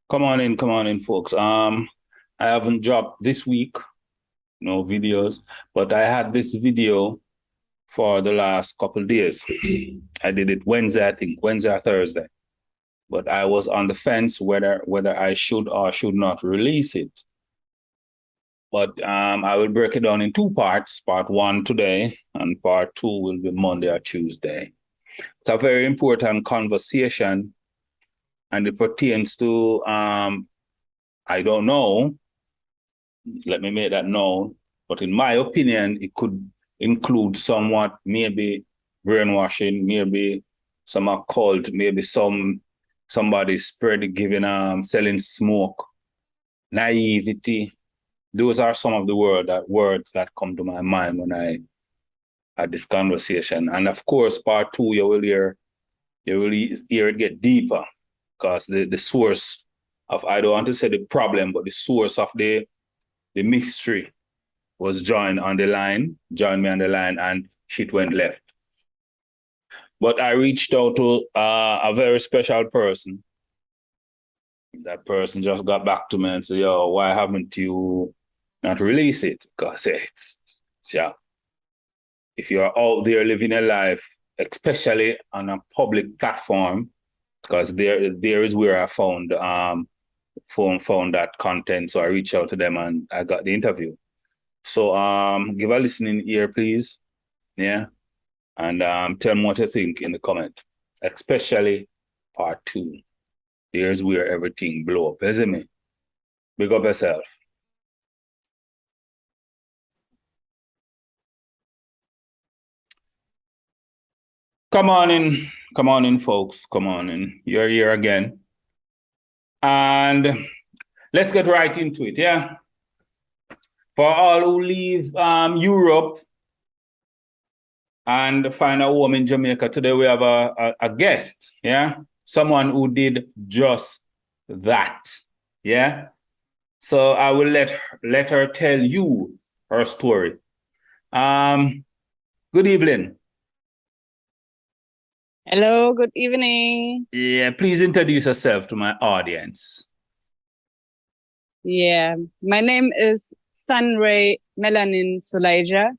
Come on in, folks. I haven't dropped this week, no videos, but I had this video for the last couple of days. I did it Wednesday, I think, Wednesday or Thursday. But I was on the fence whether I should or should not release it. But I will break it down in two parts. Part one today, and part two will be Monday or Tuesday. It's a very important conversation, and it pertains to I don't know. Let me make that known. But in my opinion, it could include somewhat maybe brainwashing, maybe some occult, maybe somebody spread giving selling smoke, naivety. Those are some of the words that come to my mind when I had this conversation. And of course, part two, you will hear it get deeper because the source of, I don't want to say the problem, but the source of the mystery was joined me on the line, and shit went left. But I reached out to a very special person. That person just got back to me and said, yo, why haven't you not released it? Because yeah, if you're out there living a life, especially on a public platform, because there is where I found that content. So I reached out to them and I got the interview. So give a listening ear, please. Yeah. And tell me what you think in the comment, especially part two. Here's where everything blow up, isn't it? Big up yourself. Come on in, folks. Come on in. You're here again. And let's get right into it, yeah? For all who leave Europe and find a home in Jamaica, today we have a guest, yeah? Someone who did just that, yeah? So I will let her tell you her story. Good evening. Hello, good evening. Yeah, please introduce yourself to my audience. Yeah, my name is Sunray Melanin Sulaija.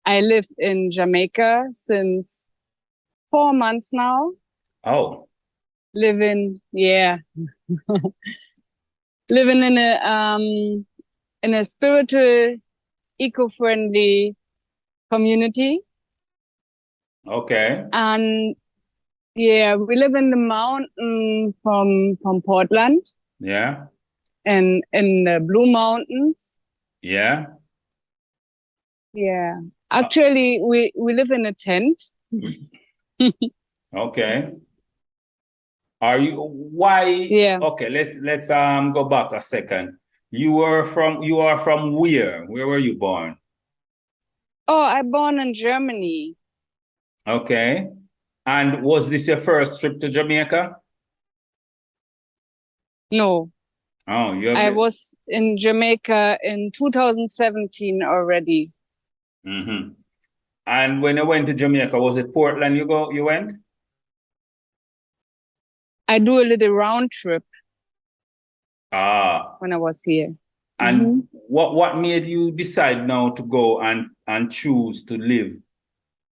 I live in Jamaica since 4 months now. Oh. Living in a spiritual, eco-friendly community. Okay. And yeah, we live in the mountain from Portland. Yeah. And in the Blue Mountains. Yeah. Yeah. Actually, we live in a tent. Okay. Why? Yeah. Okay, let's go back a second. You are from where? Where were you born? Oh, I born in Germany. Okay. And was this your first trip to Jamaica? No. Oh, I was in Jamaica in 2017 already. Mm-hmm. And when you went to Jamaica, was it Portland you went? I do a little round trip. Ah. When I was here. And what made you decide now to go and choose to live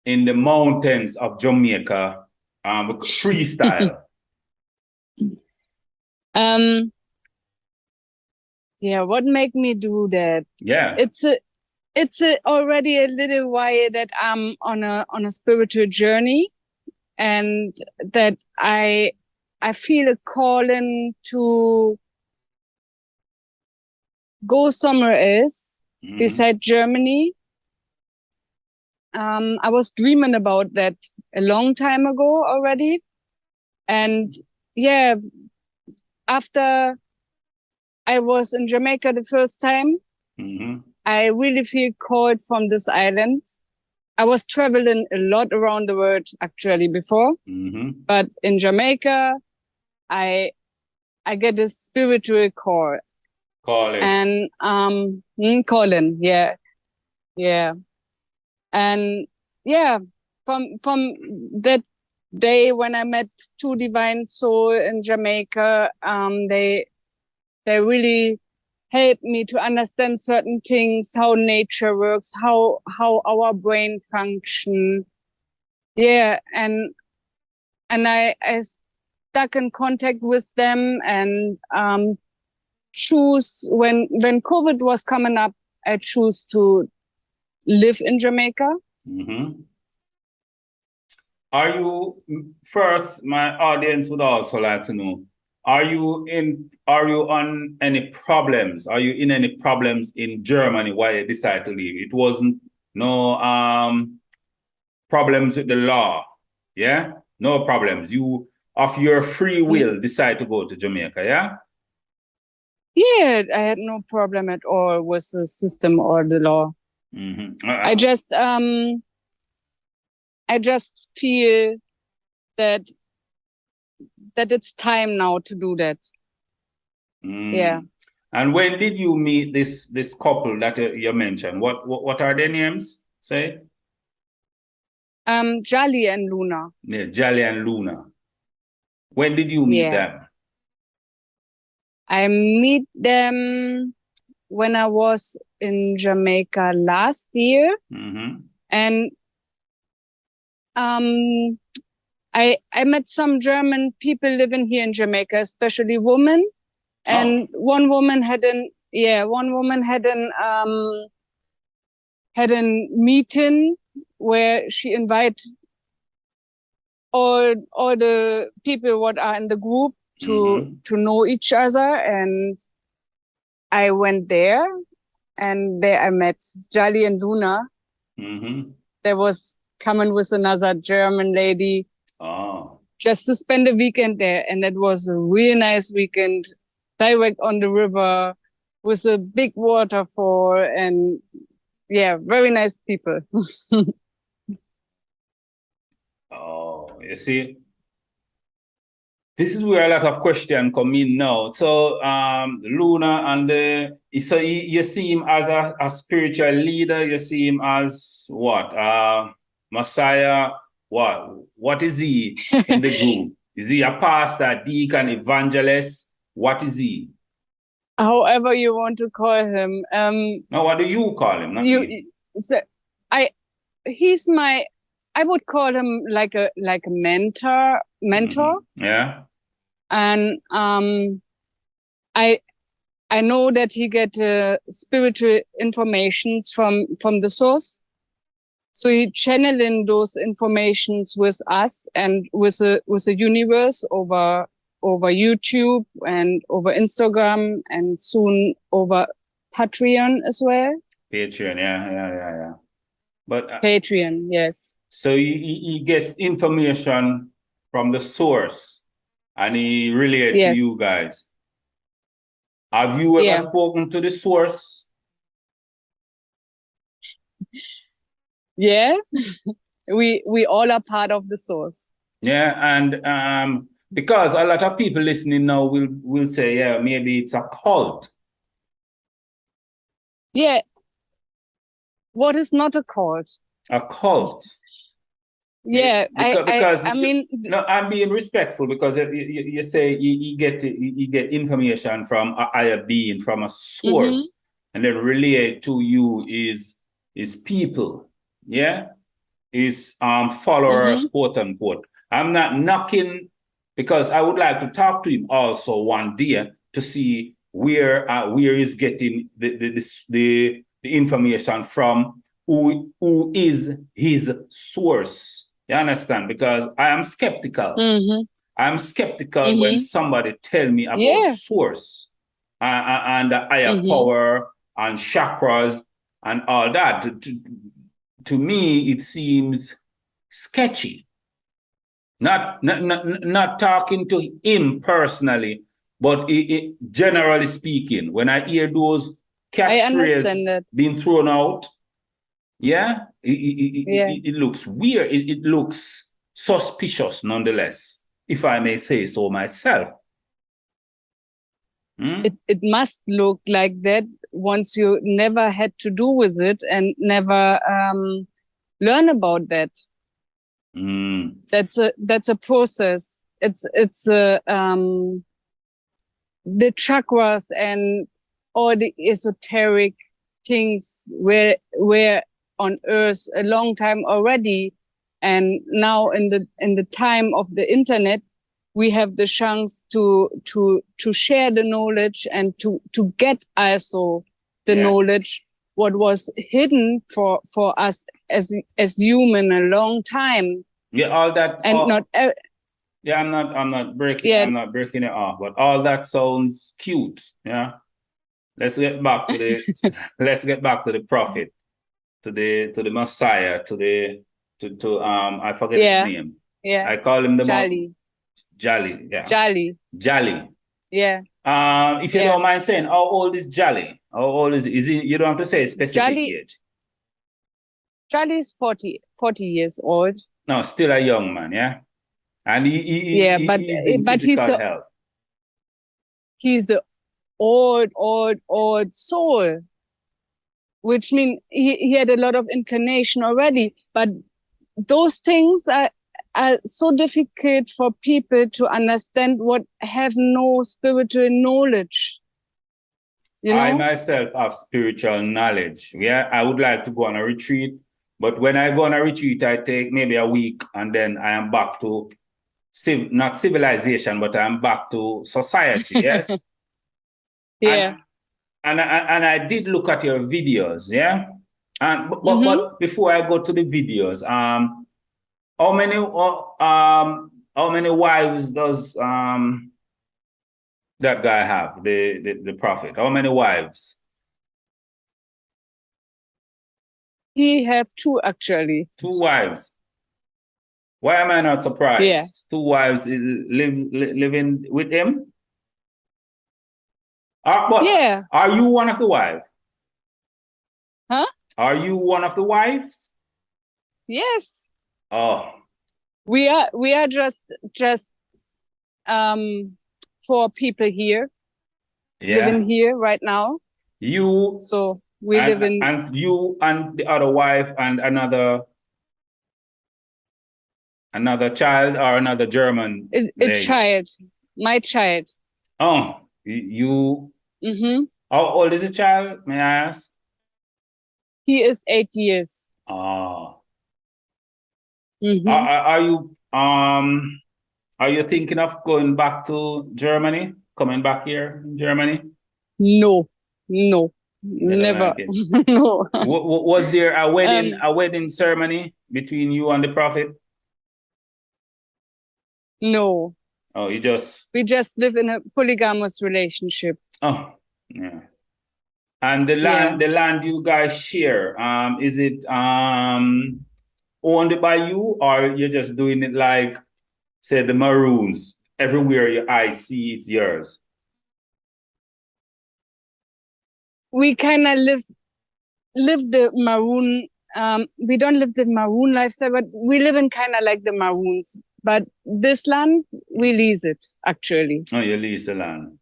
in the mountains of Jamaica, freestyle? Yeah, what made me do that? Yeah. It's already a little while that I'm on a spiritual journey, and that I feel a calling to go somewhere else beside Germany. I was dreaming about that a long time ago already. And yeah, after I was in Jamaica the first time, I really feel called from this island. I was traveling a lot around the world actually before, but in Jamaica, I get a spiritual call. Calling. And calling, yeah. And yeah, from that day when I met Two Divine Soul in Jamaica, they really helped me to understand certain things, how nature works, how our brain function. Yeah, and I stuck in contact with them and choose when COVID was coming up, I choose to live in Jamaica. Mm-hmm. Are you first? My audience would also like to know: Are you on any problems? Are you in any problems in Germany? Why you decided to leave? It wasn't no problems with the law. Yeah, no problems. You of your free will decide to go to Jamaica. Yeah. Yeah, I had no problem at all with the system or the law. Mm-hmm. I just feel that it's time now to do that. Yeah. And when did you meet this couple that you mentioned? What are their names? Say. Jolly and Luna. Yeah, Jolly and Luna. When did you meet them? I meet them when I was in Jamaica last year. Mm-hmm. And I met some German people living here in Jamaica, especially women. And one woman had an meeting where she invited all the people what are in the group to know each other, and I went there, and there I met Jolly and Luna. Mm-hmm. There was coming with another German lady just to spend a weekend there, and it was a really nice weekend, direct on the river with a big waterfall, and yeah, very nice people. You see, this is where a lot of questions come in now. So, Luna and so you see him as a spiritual leader. You see him as what? Messiah. What is he in the group? Is he a pastor, deacon, evangelist? What is he? However you want to call him. Now, what do you call him? Not me. So he's my. I would call him like a mentor. Mm-hmm. Yeah. And I know that he get spiritual informations from the source. So he channeling those informations with us and with the universe over YouTube and over Instagram and soon over Patreon as well. Patreon, yeah. But Patreon, yes. So he gets information from the source and he relates to you guys. Have you ever spoken to the source? Yeah, we all are part of the source. Yeah, and because a lot of people listening now will say, yeah, maybe it's a cult. Yeah. What is not a cult? A cult. Yeah, because I mean, no, I'm being respectful because you say you get information from a higher being, from a source, and then relay to you is people, yeah, is followers, quote unquote. I'm not knocking because I would like to talk to him also one day to see where he's getting the information from, who is his source. You understand? Because I am skeptical. I'm skeptical when somebody tell me about source and the higher power and chakras and all that. To me, it seems sketchy. Not talking to him personally, but generally speaking, when I hear those catchphrases being thrown out, it looks weird. It looks suspicious nonetheless, if I may say so myself. It must look like that once you never had to do with it and never learn about that. That's a process. It's the chakras and all the esoteric things were on Earth a long time already, and now in the time of the internet, we have the chance to share the knowledge and to get also the knowledge what was hidden for us as human a long time. Yeah, all that. And not. Yeah, I'm not breaking. I'm not breaking it off, but all that sounds cute. Yeah. Let's get back to the. Let's get back to the prophet, to the Messiah, to I forget his name. Yeah. I call him the Jali. Jali. Yeah. Jali. Yeah. If you don't mind saying, how old is Jali? How old is he? You don't have to say a specific age. Jali is 40 years old. No, still a young man, yeah. And he's in physical health. He's an old soul, which means he had a lot of incarnation already. But those things are so difficult for people to understand what have no spiritual knowledge. You know? I myself have spiritual knowledge. Yeah, I would like to go on a retreat, but when I go on a retreat, I take maybe a week, and then I am back to not civilization, but I'm back to society. Yes. Yeah. And I did look at your videos. Yeah. And but before I go to the videos, how many wives does that guy have, the prophet? How many wives? He have 2 actually. 2 wives. Why am I not surprised? Yeah. 2 wives living with him? But are you one of the wives? Huh? Are you one of the wives? Yes. Oh. We are just 4 people here. Living here right now. So we live in. And you and the other wife and another child, or another German a child. My child. Oh, you. How old is the child, may I ask? He is 8 years. Oh. Are you thinking of going back to Germany? Coming back here in Germany? No, never. Like No. Was there a wedding ceremony between you and the prophet? No. Oh, we just live in a polygamous relationship. Oh, yeah. And the land you guys share, is it owned by you, or you're just doing it like, say, the Maroons? Everywhere your eyes see, it's yours. We kind of live the Maroon. We don't live the Maroon lifestyle, but we live in kind of like the Maroons. But this land, we lease it actually. Oh, you lease the land.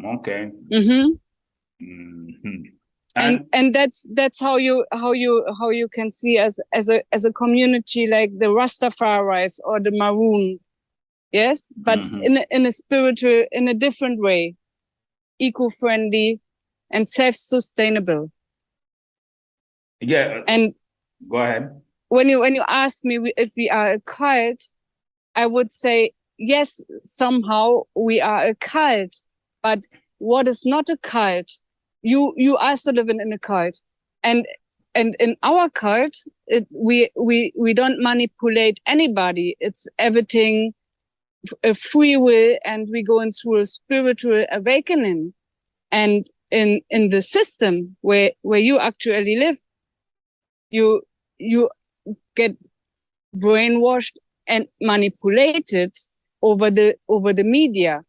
Okay. And that's how you can see as a community, like the Rastafaris or the Maroon. Yes, but in a spiritual, in a different way, eco-friendly and self-sustainable. Yeah. And go ahead. When you ask me if we are a cult, I would say yes, somehow we are a cult. But what is not a cult? You also live in a cult, and in our cult, we don't manipulate anybody. It's everything a free will, and we go through a spiritual awakening. And in the system where you actually live, you get brainwashed and manipulated over the media.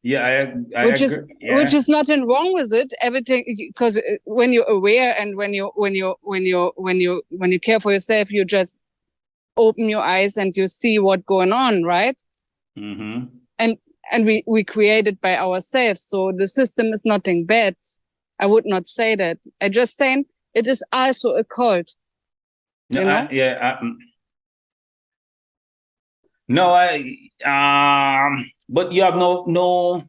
Yeah, which is nothing wrong with it. Everything, because when you're aware and when you care for yourself, you just open your eyes and you see what's going on, right? And we create it by ourselves. So the system is nothing bad. I would not say that. I just saying it is also a cult. No, but you have no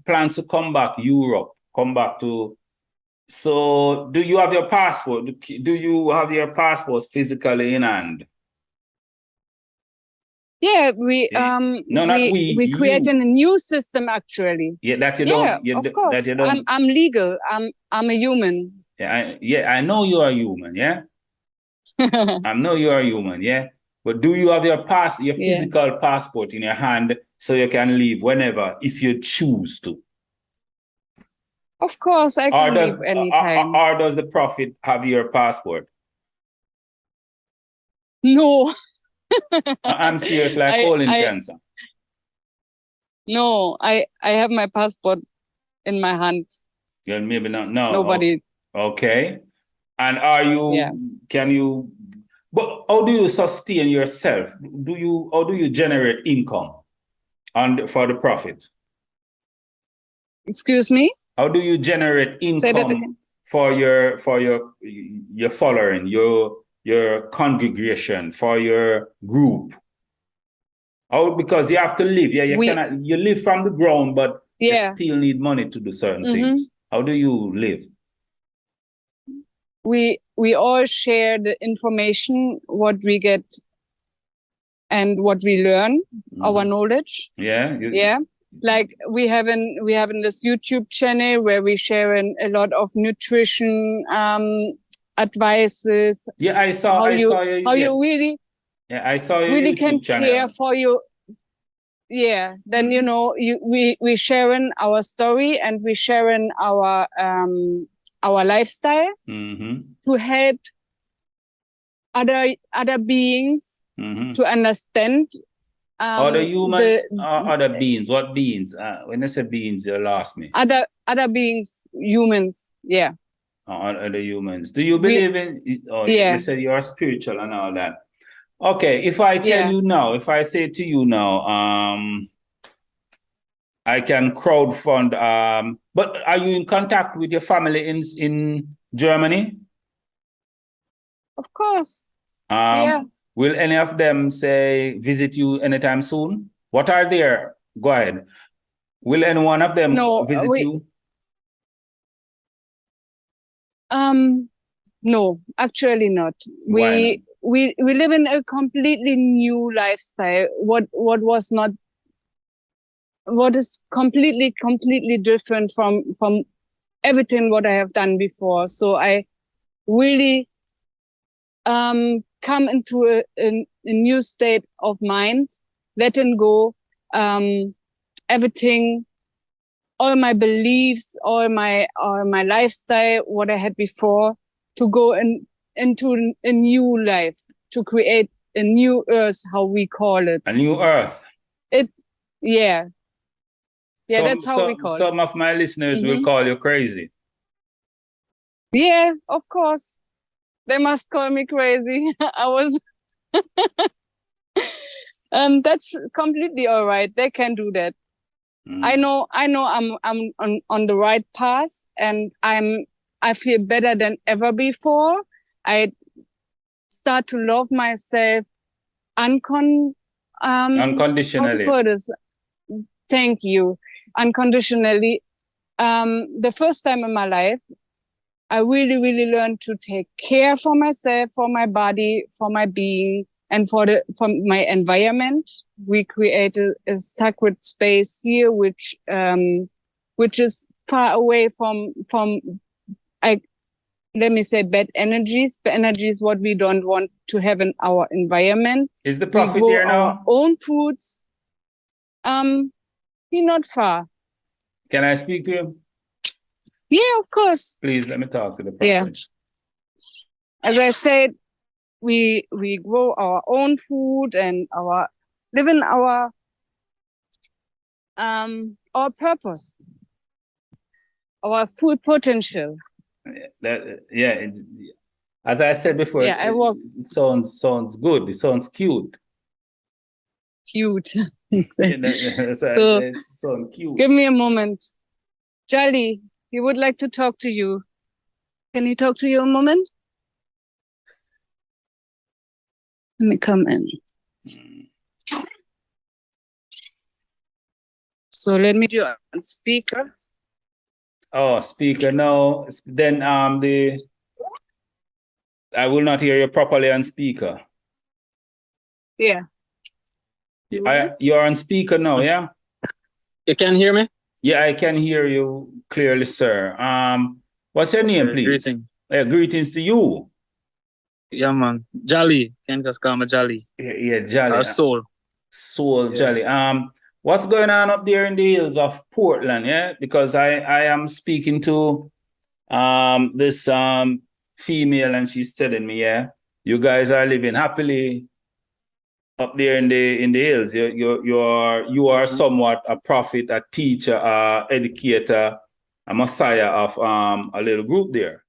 plans to come back Europe, come back to. So, do you have your passport? Do you have your passport physically in hand? Yeah, No, not we, we you. created a new system actually. Yeah, that you Yeah, don't. You, of that course. you don't. I'm legal. I'm a human. Yeah, I know you are human. Yeah, I know you are human. Yeah, but do you have your Yeah. physical passport in your hand so you can leave whenever if you choose to? Of course, I Or can does leave anytime. the prophet have your passport? No, I'm serious, like I colon I cancer. no, I have my passport in my hand. Yeah, maybe not. No. Nobody. Okay. And are Yeah. you? Can you? But how do you sustain yourself? How do you generate income for the profit? Excuse me. How do you generate Say that income again. for your following, your congregation, for your group? Oh, because you have to live. Yeah, We you live from the ground, but you yeah. still need money to do certain Mm-hmm. things. How do you live? We all share the information what we get and what we learn, our knowledge. Yeah. Yeah. Like we have in this YouTube channel where we share a lot of nutrition advices, Yeah, how I you saw you. how Yeah, you yeah, I saw your really can YouTube care channel. for you. Yeah, then Mm. we sharing our story and we sharing our lifestyle Mm-hmm. to help other beings Mm-hmm. to understand Other humans the or other beings? What beings? When I say beings, you lost me. other beings, humans. Yeah. Other humans. Do you We believe in? Oh, you yeah, said you are spiritual and all that. Okay, if I tell yeah. you now, if I say to you now, I can crowdfund. But are you in contact with your family in Germany? Of course. Yeah. Um, will any of them say visit you anytime soon? What are their? Go ahead. Will any one of them No, visit we you? um no, actually not. Why not? We live in a completely new lifestyle. What is completely different from everything what I have done before. So I really come into a new state of mind, letting go everything, all my beliefs, all my lifestyle, what I had before, to go into a new life, to create a new earth, how we call it. A new earth. It, yeah, yeah, Some that's how we some call it. some of my listeners will Hmm. call you crazy. Yeah, of course. They must call me crazy. I was, that's completely all right. They can do that. Mm. I know I'm on the right path and I feel better than ever before. I start to love myself uncon how to Unconditionally. put this? Thank you. Unconditionally. The first time in my life, I really learned to take care for myself, for my body, for my being, and for my environment. We created a sacred space here, which is far away from I let me say bad energies. Bad energies what we don't want to have in our environment. Is the We prophet grow there our now? own foods. He's not far. Can I speak to you? Yeah, of course. Please let me talk to the Yeah. prophet. As I said, we grow our own food and live in our purpose, our full potential. Yeah, as I said before, Yeah, I walk it sounds good. It sounds cute. cute. So It sounds cute. give me a moment. Jolly, he would like to talk to you. Can he talk to you a moment? Let me come in. So let me do it on speaker. Oh, speaker now. Then I will not hear you properly on speaker. Yeah. You're on speaker now, yeah? You can hear me? Yeah, I can hear you clearly, sir. What's your name, please? Greetings. Greetings to you. Yeah, man. Jolly. Can just call me Jolly. Yeah, Jolly. Or Soul. Soul, Yeah. Jolly. What's going on up there in the hills of Portland, yeah? Because I am speaking to this female, and she's telling me, yeah, you guys are living happily up there in the hills. You are somewhat a prophet, a teacher, a educator, a messiah of a little group there.